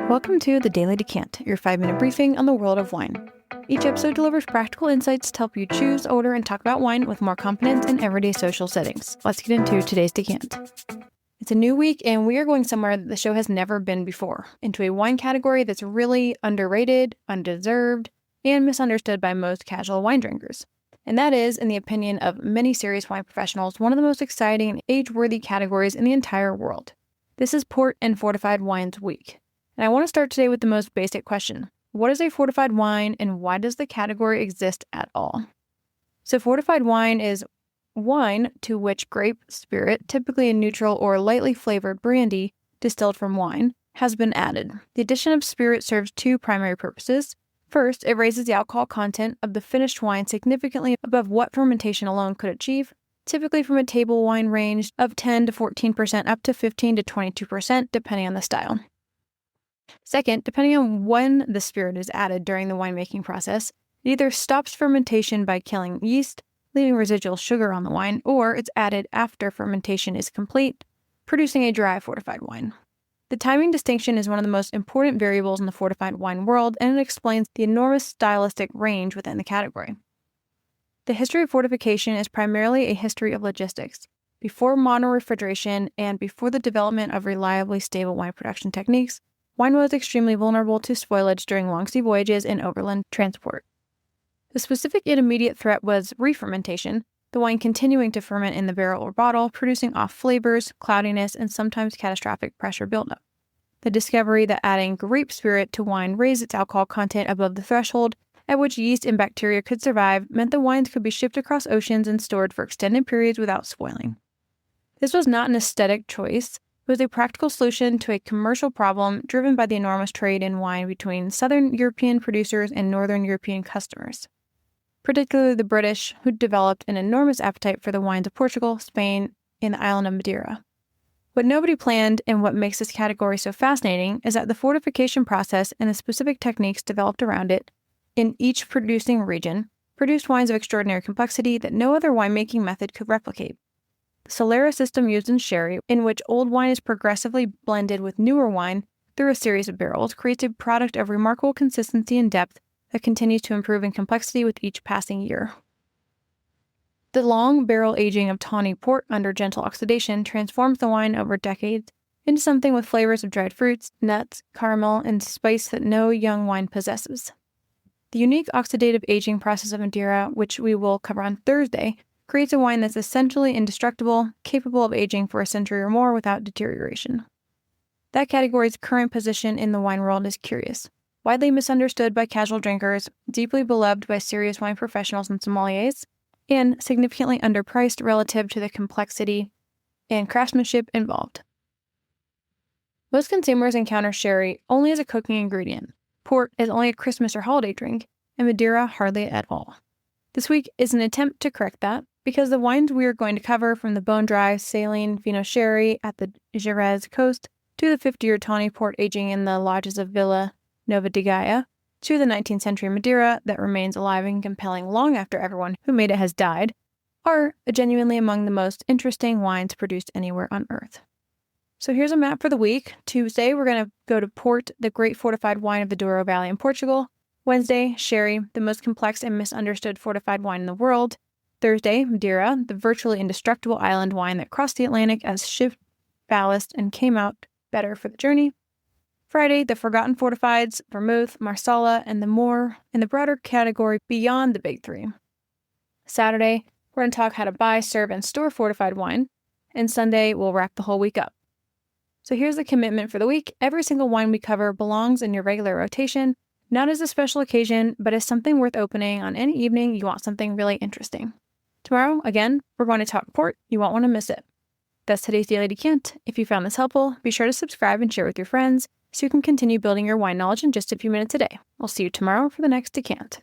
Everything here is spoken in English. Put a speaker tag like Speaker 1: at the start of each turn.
Speaker 1: Welcome to the Daily Decant, your 5-minute briefing on the world of wine. Each episode delivers practical insights to help you choose, order, and talk about wine with more confidence in everyday social settings. Let's get into today's decant. It's a new week, and we are going somewhere that the show has never been before, into a wine category that's really underrated, undeserved, and misunderstood by most casual wine drinkers. And that is, in the opinion of many serious wine professionals, one of the most exciting and age-worthy categories in the entire world. This is Port and Fortified Wines Week. And I want to start today with the most basic question. What is a fortified wine, and why does the category exist at all? So fortified wine is wine to which grape spirit, typically a neutral or lightly flavored brandy distilled from wine, has been added. The addition of spirit serves two primary purposes. First, it raises the alcohol content of the finished wine significantly above what fermentation alone could achieve, typically from a table wine range of 10 to 14% up to 15 to 22% depending on the style. Second, depending on when the spirit is added during the winemaking process, it either stops fermentation by killing yeast, leaving residual sugar on the wine, or it's added after fermentation is complete, producing a dry fortified wine. The timing distinction is one of the most important variables in the fortified wine world, and it explains the enormous stylistic range within the category. The history of fortification is primarily a history of logistics. Before modern refrigeration and before the development of reliably stable wine production techniques, wine was extremely vulnerable to spoilage during long sea voyages and overland transport. The specific and immediate threat was re-fermentation, the wine continuing to ferment in the barrel or bottle, producing off flavors, cloudiness, and sometimes catastrophic pressure buildup. The discovery that adding grape spirit to wine raised its alcohol content above the threshold at which yeast and bacteria could survive meant the wines could be shipped across oceans and stored for extended periods without spoiling. This was not an aesthetic choice. It was a practical solution to a commercial problem driven by the enormous trade in wine between Southern European producers and Northern European customers, particularly the British, who developed an enormous appetite for the wines of Portugal, Spain, and the island of Madeira. What nobody planned and what makes this category so fascinating is that the fortification process and the specific techniques developed around it in each producing region produced wines of extraordinary complexity that no other winemaking method could replicate. The Solera system used in sherry, in which old wine is progressively blended with newer wine through a series of barrels, creates a product of remarkable consistency and depth that continues to improve in complexity with each passing year. The long barrel aging of tawny port under gentle oxidation transforms the wine over decades into something with flavors of dried fruits, nuts, caramel, and spice that no young wine possesses. The unique oxidative aging process of Madeira, which we will cover on Thursday, creates a wine that's essentially indestructible, capable of aging for a century or more without deterioration. That category's current position in the wine world is curious. Widely misunderstood by casual drinkers, deeply beloved by serious wine professionals and sommeliers, and significantly underpriced relative to the complexity and craftsmanship involved. Most consumers encounter sherry only as a cooking ingredient, port as only a Christmas or holiday drink, and Madeira hardly at all. This week is an attempt to correct that, because the wines we are going to cover, from the bone-dry saline Fino sherry at the Jerez coast to the 50-year tawny port aging in the lodges of Villa Nova de Gaia, to the 19th century Madeira that remains alive and compelling long after everyone who made it has died, are genuinely among the most interesting wines produced anywhere on Earth. So here's a map for the week. Tuesday, we're going to go to Port, the great fortified wine of the Douro Valley in Portugal. Wednesday, sherry, the most complex and misunderstood fortified wine in the world. Thursday, Madeira, the virtually indestructible island wine that crossed the Atlantic as ship ballast and came out better for the journey. Friday, the forgotten fortifieds, vermouth, marsala, and the broader category beyond the big three. Saturday, we're going to talk how to buy, serve, and store fortified wine. And Sunday, we'll wrap the whole week up. So here's the commitment for the week. Every single wine we cover belongs in your regular rotation, not as a special occasion, but as something worth opening on any evening you want something really interesting. Tomorrow, again, we're going to talk port. You won't want to miss it. That's today's Daily Decant. If you found this helpful, be sure to subscribe and share with your friends so you can continue building your wine knowledge in just a few minutes a day. We'll see you tomorrow for the next Decant.